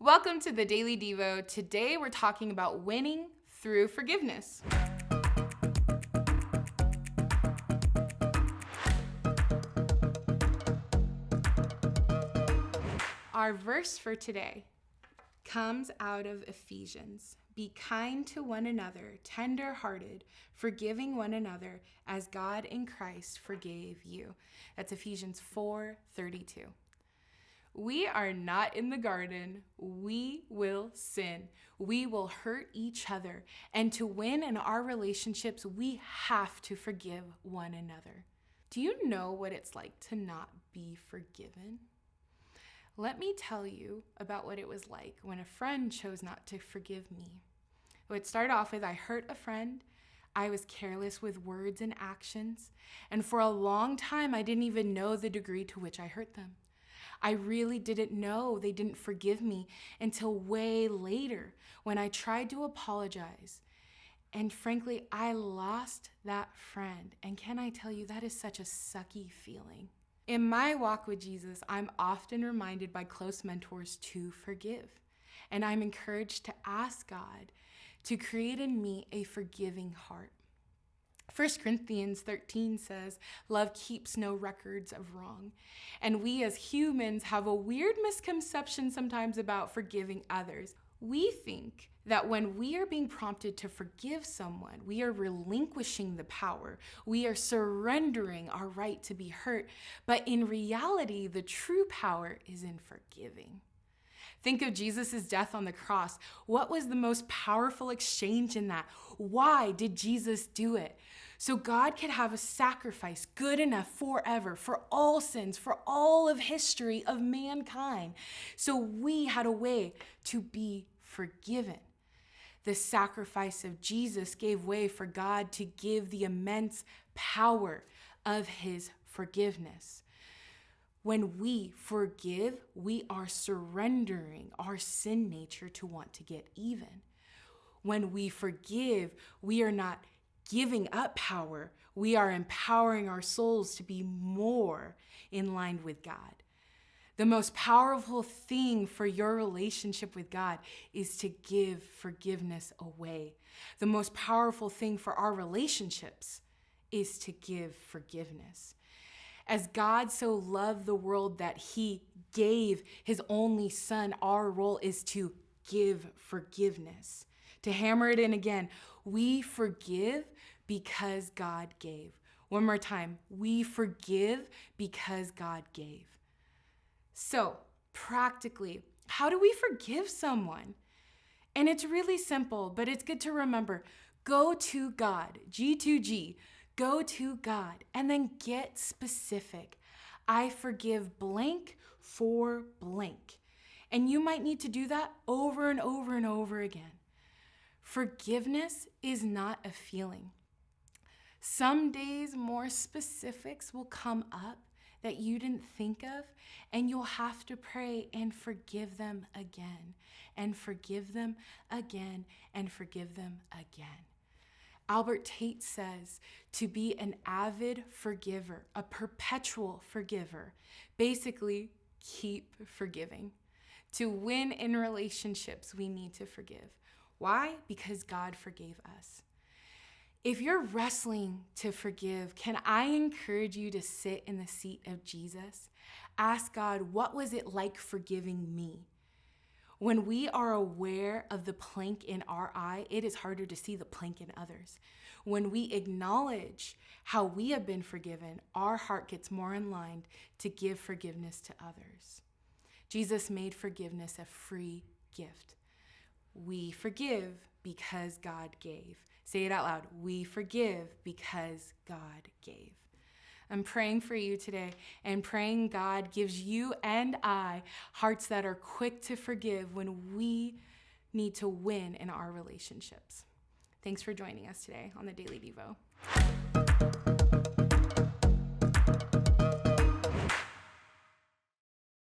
Welcome to the Daily Devo. Today we're talking about winning through forgiveness. Our verse for today comes out of Ephesians. Be kind to one another, tender-hearted, forgiving one another as God in Christ forgave you. That's Ephesians 4:32. We are not in the garden. We will sin. We will hurt each other. And to win in our relationships, we have to forgive one another. Do you know what it's like to not be forgiven? Let me tell you about what it was like when a friend chose not to forgive me. It would start off with I hurt a friend. I was careless with words and actions. And for a long time, I didn't even know the degree to which I hurt them. I really didn't know they didn't forgive me until way later when I tried to apologize. And frankly, I lost that friend. And can I tell you, that is such a sucky feeling. In my walk with Jesus, I'm often reminded by close mentors to forgive. And I'm encouraged to ask God to create in me a forgiving heart. 1 Corinthians 13 says, love keeps no records of wrong. And we as humans have a weird misconception sometimes about forgiving others. We think that when we are being prompted to forgive someone, we are relinquishing the power. We are surrendering our right to be hurt. But in reality, the true power is in forgiving. Think of Jesus' death on the cross. What was the most powerful exchange in that? Why did Jesus do it? So God could have a sacrifice good enough forever for all sins, for all of history of mankind. So we had a way to be forgiven. The sacrifice of Jesus gave way for God to give the immense power of his forgiveness. When we forgive, we are surrendering our sin nature to want to get even. When we forgive, we are not giving up power. We are empowering our souls to be more in line with God. The most powerful thing for your relationship with God is to give forgiveness away. The most powerful thing for our relationships is to give forgiveness. As God so loved the world that he gave his only son, our role is to give forgiveness. To hammer it in again, we forgive because God gave. One more time, we forgive because God gave. So, practically, how do we forgive someone? And it's really simple, but it's good to remember. Go to God, G2G. Go to God and then get specific. I forgive blank for blank. And you might need to do that over and over and over again. Forgiveness is not a feeling. Some days more specifics will come up that you didn't think of, and you'll have to pray and forgive them again, and forgive them again, and forgive them again. Albert Tate says to be an avid forgiver, a perpetual forgiver, basically keep forgiving. To win in relationships, we need to forgive. Why? Because God forgave us. If you're wrestling to forgive, can I encourage you to sit in the seat of Jesus? Ask God, what was it like forgiving me? When we are aware of the plank in our eye, it is harder to see the plank in others. When we acknowledge how we have been forgiven, our heart gets more in line to give forgiveness to others. Jesus made forgiveness a free gift. We forgive because God gave. Say it out loud. We forgive because God gave. I'm praying for you today and praying God gives you and I hearts that are quick to forgive when we need to win in our relationships. Thanks for joining us today on the Daily Devo.